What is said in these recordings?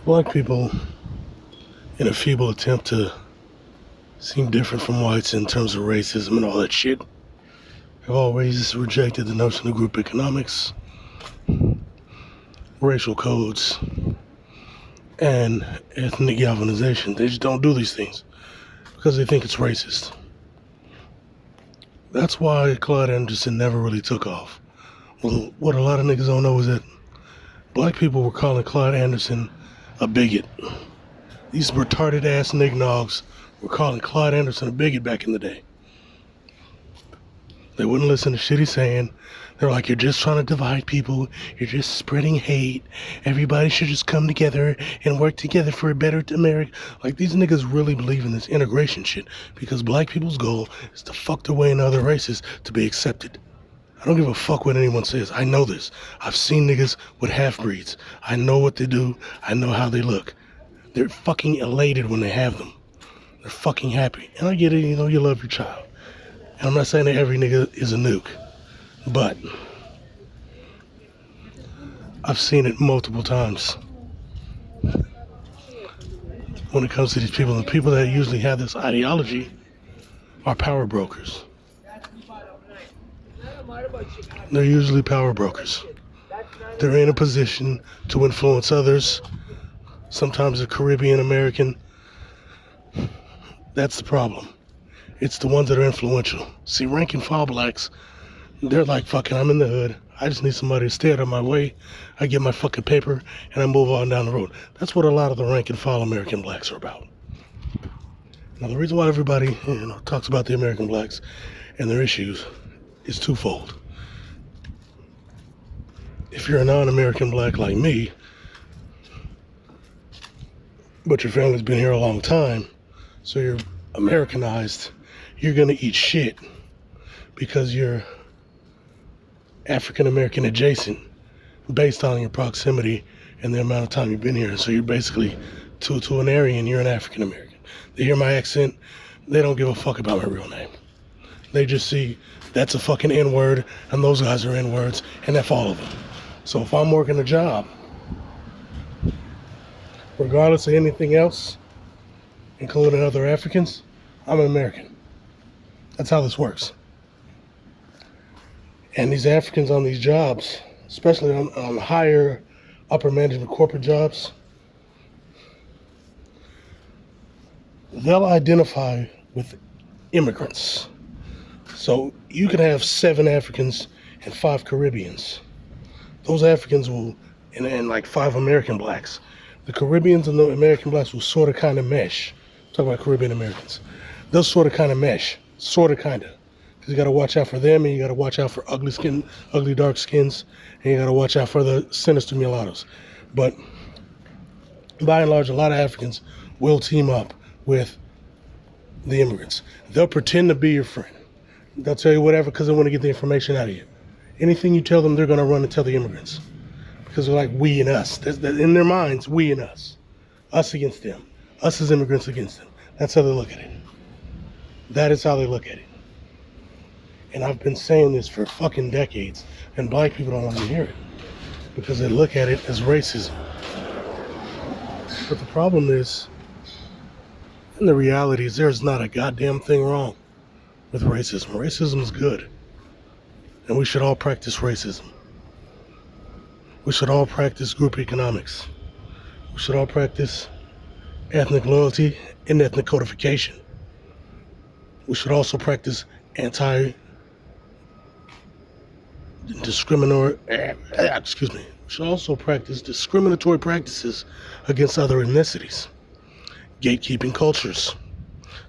Black people, in a feeble attempt to seem different from whites in terms of racism and all that shit, have always rejected the notion of group economics, racial codes, and ethnic galvanization. They just don't do these things because they think it's racist. That's why Claude Anderson never really took off. Well, what a lot of niggas don't know is that black people were calling Claude Anderson a bigot. These retarded ass nignogs were calling Claude Anderson a bigot back in the day. They wouldn't listen to shit he's saying. They're like, you're just trying to divide people. You're just spreading hate. Everybody should just come together and work together for a better America. Like, these niggas really believe in this integration shit because black people's goal is to fuck their way into other races to be accepted. I don't give a fuck what anyone says. I know this. I've seen niggas with half-breeds. I know what they do. I know how they look. They're fucking elated when they have them. They're fucking happy. And I get it, you know, you love your child. And I'm not saying that every nigga is a nuke. But I've seen it multiple times. When it comes to these people, the people that usually have this ideology are power brokers. They're usually power brokers. They're in a position to influence others, sometimes a Caribbean American. That's the problem. It's the ones that are influential. See, rank and file blacks, they're like, fucking, I'm in the hood. I just need somebody to stay out of my way. I get my fucking paper and I move on down the road. That's what a lot of the rank and file American blacks are about. Now, the reason why everybody, talks about the American blacks and their issues is twofold. If you're a non-American black like me, but your family's been here a long time, so you're Americanized, you're gonna eat shit because you're African American adjacent based on your proximity and the amount of time you've been here. So you're basically to an Aryan, you're an African American. They hear my accent, they don't give a fuck about my real name. They just see that's a fucking N-word and those guys are N-words and F all of them. So if I'm working a job, regardless of anything else, including other Africans, I'm an American. That's how this works. And these Africans on these jobs, especially on higher upper management corporate jobs, they'll identify with immigrants. So you can have 7 Africans and 5 Caribbeans. Those Africans will, and like 5 American blacks. The Caribbeans and the American blacks will sort of kind of mesh. Talk about Caribbean Americans. They'll sort of kind of mesh. Sort of kind of. Because you got to watch out for them, and you got to watch out for ugly dark skins, and you got to watch out for the sinister mulattoes. But by and large, a lot of Africans will team up with the immigrants. They'll pretend to be your friend. They'll tell you whatever because they want to get the information out of you. Anything you tell them, they're going to run and tell the immigrants. Because they're like, we and us. In their minds, we and us. Us against them. Us as immigrants against them. That's how they look at it. That is how they look at it. And I've been saying this for fucking decades, and black people don't want to hear it because they look at it as racism. But the problem is, and the reality is, there's not a goddamn thing wrong with racism. Racism is good. And we should all practice racism. We should all practice group economics. We should all practice ethnic loyalty and ethnic codification. We should also practice discriminatory practices against other ethnicities, gatekeeping cultures,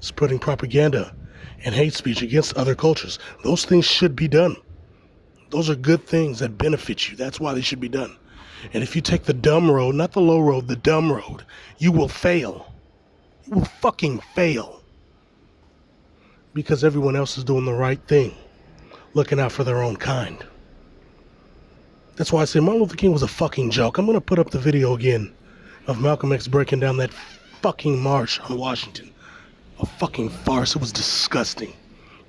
spreading propaganda and hate speech against other cultures. Those things should be done. Those are good things that benefit you. That's why they should be done. And if you take the dumb road, not the low road, the dumb road, you will fail. You will fucking fail. Because everyone else is doing the right thing, looking out for their own kind. That's why I say Martin Luther King was a fucking joke. I'm going to put up the video again of Malcolm X breaking down that fucking march on Washington. A fucking farce. It was disgusting.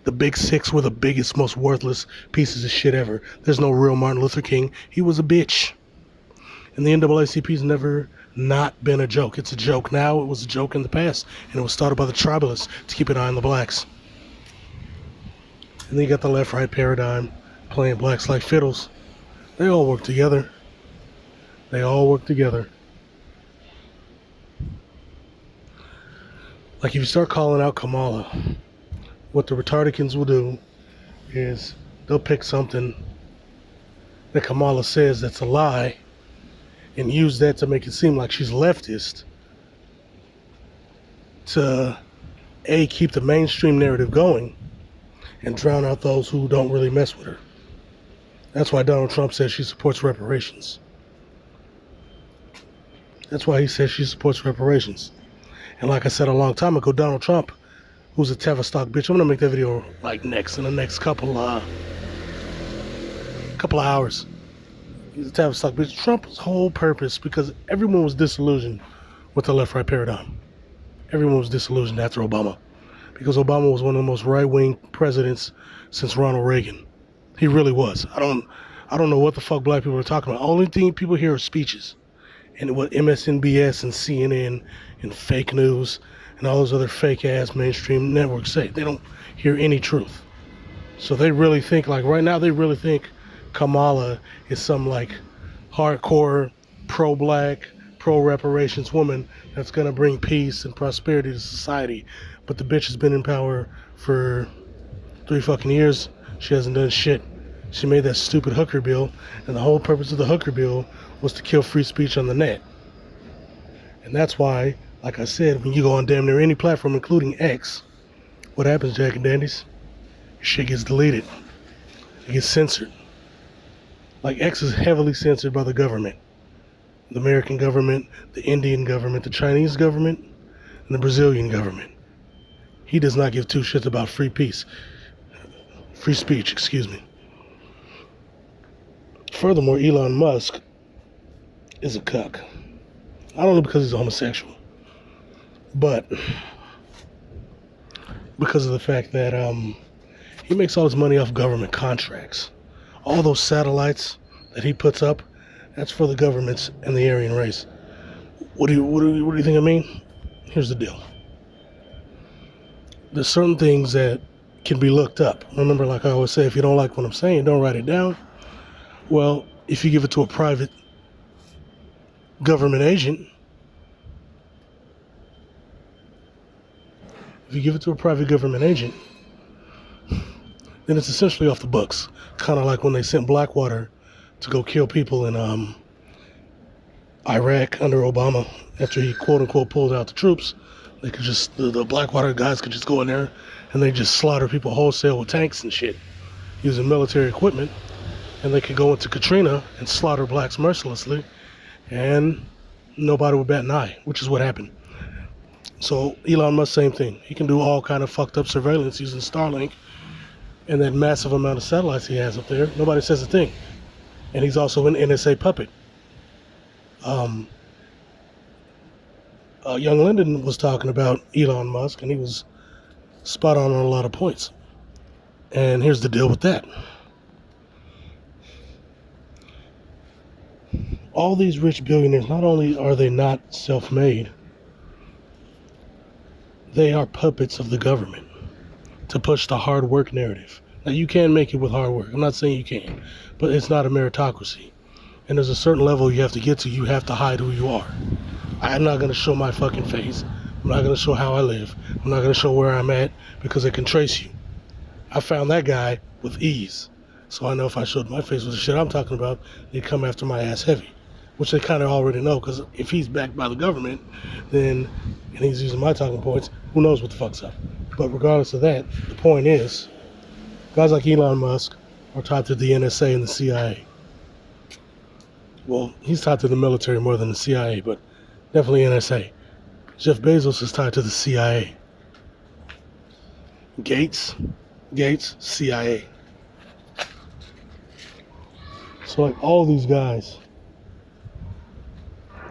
The Big Six were the biggest, most worthless pieces of shit ever. There's no real Martin Luther King. He was a bitch. And the NAACP's never not been a joke. It's a joke now. It was a joke in the past. And it was started by the tribalists to keep an eye on the blacks. And then you got the left-right paradigm playing blacks like fiddles. They all work together. They all work together. Like if you start calling out Kamala, what the retardicans will do is they'll pick something that Kamala says that's a lie and use that to make it seem like she's leftist to keep the mainstream narrative going and drown out those who don't really mess with her. That's why Donald Trump says she supports reparations. That's why he says she supports reparations. And like I said a long time ago, Donald Trump, who's a Tavistock bitch, I'm gonna make that video like next in the next couple of hours. He's a Tavistock bitch. Trump's whole purpose, because everyone was disillusioned with the left-right paradigm. Everyone was disillusioned after Obama, because Obama was one of the most right-wing presidents since Ronald Reagan. He really was. I don't know what the fuck black people are talking about. Only thing people hear are speeches and what MSNBS and CNN and fake news and all those other fake-ass mainstream networks say. They don't hear any truth. So they really think, like right now, they really think Kamala is some like hardcore pro-black, pro-reparations woman that's gonna bring peace and prosperity to society. But the bitch has been in power for 3 fucking years. She hasn't done shit. She made that stupid hooker bill, and the whole purpose of the hooker bill was to kill free speech on the net. And that's why, like I said, when you go on damn near any platform, including X, what happens, Jack and Dandies? Your shit gets deleted. It gets censored. Like X is heavily censored by the government. The American government, the Indian government, the Chinese government, and the Brazilian government. He does not give two shits about free speech, excuse me. Furthermore, Elon Musk is a cuck. I don't know because he's a homosexual, but because of the fact that he makes all his money off government contracts. All those satellites that he puts up, that's for the governments and the Aryan race. What do you think I mean? Here's the deal. There's certain things that can be looked up. Remember, like I always say, if you don't like what I'm saying, don't write it down. Well, if you give it to a private government agent, then it's essentially off the books. Kind of like when they sent Blackwater to go kill people in Iraq under Obama after he quote-unquote pulled out the troops. They could just, the Blackwater guys could just go in there and they just slaughter people wholesale with tanks and shit using military equipment. And they could go into Katrina and slaughter blacks mercilessly and nobody would bat an eye, which is what happened. So Elon Musk, same thing. He can do all kind of fucked up surveillance using Starlink and that massive amount of satellites he has up there. Nobody says a thing. And he's also an NSA puppet. Young Lyndon was talking about Elon Musk, and he was spot on a lot of points. And here's the deal with that. All these rich billionaires, not only are they not self-made, they are puppets of the government to push the hard work narrative. Now, you can make it with hard work. I'm not saying you can't, but it's not a meritocracy. And there's a certain level you have to get to. You have to hide who you are. I'm not going to show my fucking face. I'm not going to show how I live. I'm not going to show where I'm at because they can trace you. I found that guy with ease. So I know if I showed my face with the shit I'm talking about, they'd come after my ass heavy, which they kind of already know, because if he's backed by the government, then, and he's using my talking points, who knows what the fuck's up. But regardless of that, the point is, guys like Elon Musk are tied to the NSA and the CIA. Well, he's tied to the military more than the CIA, but definitely NSA. Jeff Bezos is tied to the CIA. Gates, CIA. So like all these guys,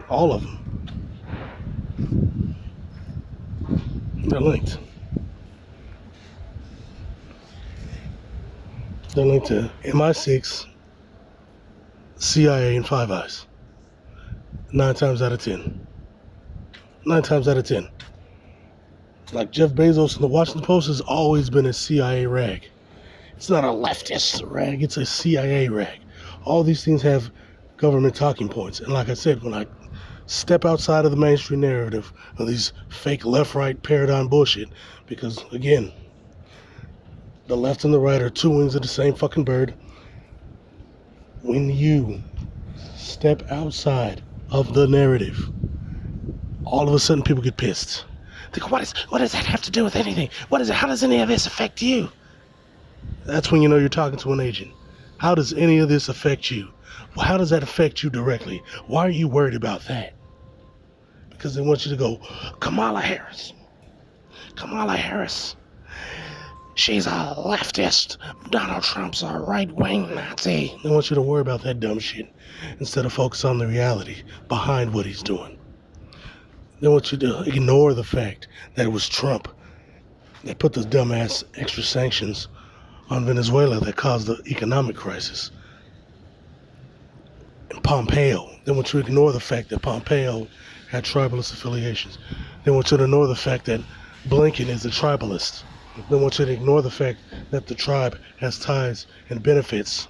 all of them, they're linked. They're linked to MI6, CIA, and Five Eyes. Nine times out of ten. 9 times out of 10. Like Jeff Bezos in the Washington Post has always been a CIA rag. It's not a leftist rag, it's a CIA rag. All these things have government talking points. And like I said, when I step outside of the mainstream narrative of these fake left-right paradigm bullshit, because again, the left and the right are two wings of the same fucking bird. When you step outside of the narrative, all of a sudden people get pissed. They go, what does that have to do with anything? How does any of this affect you? That's when you know you're talking to an agent. How does any of this affect you? Well, how does that affect you directly? Why are you worried about that? Because they want you to go, Kamala Harris. She's a leftist. Donald Trump's a right-wing Nazi. They want you to worry about that dumb shit instead of focus on the reality behind what he's doing. They want you to ignore the fact that it was Trump that put those dumbass extra sanctions on Venezuela that caused the economic crisis. And Pompeo. They want you to ignore the fact that Pompeo had tribalist affiliations. They want you to ignore the fact that Blinken is a tribalist. They want you to ignore the fact that the tribe has ties and benefits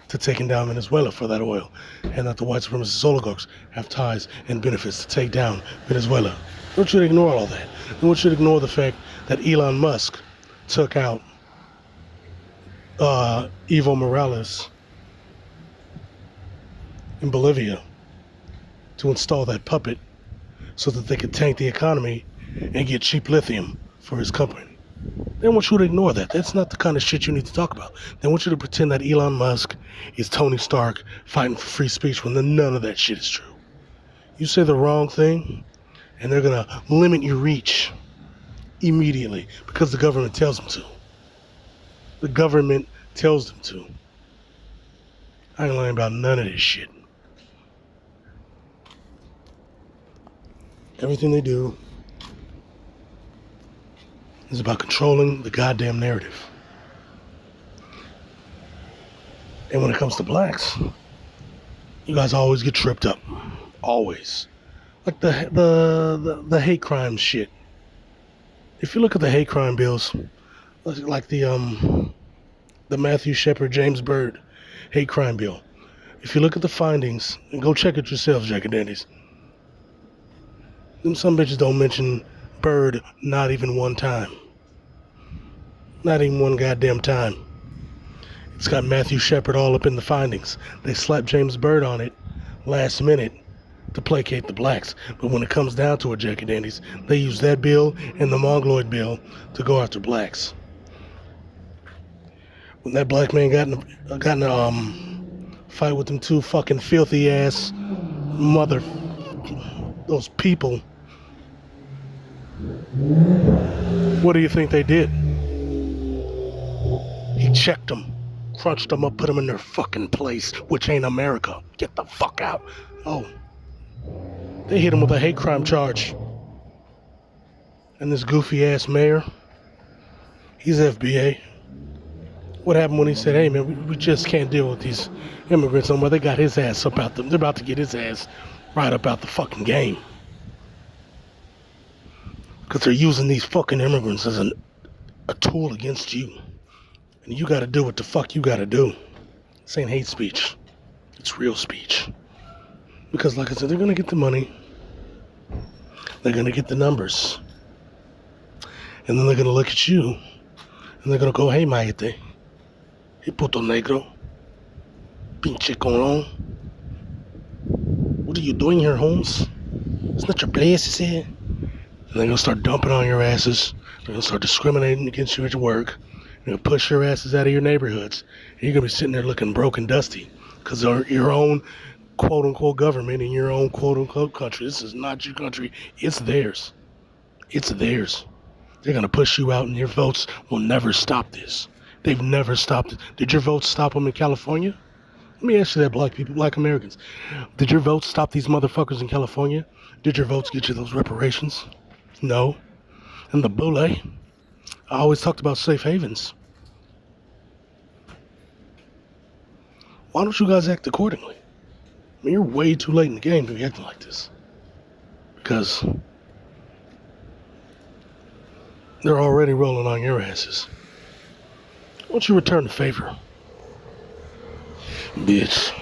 to taking down Venezuela for that oil, and that the white supremacist oligarchs have ties and benefits to take down Venezuela. They want you to ignore all that. They want you to ignore the fact that Elon Musk took out Evo Morales in Bolivia to install that puppet so that they could tank the economy and get cheap lithium for his company. They want you to ignore that. That's not the kind of shit you need to talk about. They want you to pretend that Elon Musk is Tony Stark fighting for free speech when none of that shit is true. You say the wrong thing, and they're going to limit your reach immediately because the government tells them to. The government tells them to. I ain't lying about none of this shit. Everything they do is about controlling the goddamn narrative. And when it comes to blacks, you guys always get tripped up. Always. Like the hate crime shit. If you look at the hate crime bills, like the Matthew Shepard, James Byrd hate crime bill. If you look at the findings, and go check it yourselves, Jack and Dandies, them some bitches don't mention Byrd not even one time. Not even one goddamn time. It's got Matthew Shepard all up in the findings. They slapped James Byrd on it last minute to placate the blacks. But when it comes down to it, Jack and Dandies, they use that bill and the Mongoloid bill to go after blacks. When that black man got in a fight with them two fucking filthy ass those people, what do you think they did? He checked them, crunched them up, put them in their fucking place, which ain't America. Get the fuck out. Oh, they hit him with a hate crime charge. And this goofy ass mayor, he's FBA. What happened when he said, hey man, we just can't deal with these immigrants no more. They got his ass up out them. They're about to get his ass right up out the fucking game. Because they're using these fucking immigrants as a tool against you. And you gotta do what the fuck you gotta do. This ain't hate speech. It's real speech. Because like I said, they're gonna get the money. They're gonna get the numbers. And then they're gonna look at you. And they're gonna go, hey maite. Hey puto negro. Pinche colon. What are you doing here, Holmes? It's not your place, is it? And they're gonna start dumping on your asses. They're gonna start discriminating against you at your work. They're gonna push your asses out of your neighborhoods. And you're gonna be sitting there looking broke and dusty. Because your own quote unquote government in your own quote unquote country. This is not your country. It's theirs. It's theirs. They're gonna push you out and your votes will never stop this. They've never stopped it. Did your votes stop them in California? Let me ask you that, black people, black Americans. Did your votes stop these motherfuckers in California? Did your votes get you those reparations? No. And the Boule, I always talked about safe havens. Why don't you guys act accordingly? I mean, you're way too late in the game to be acting like this. Because they're already rolling on your asses. Why don't you return the favor? Bitch.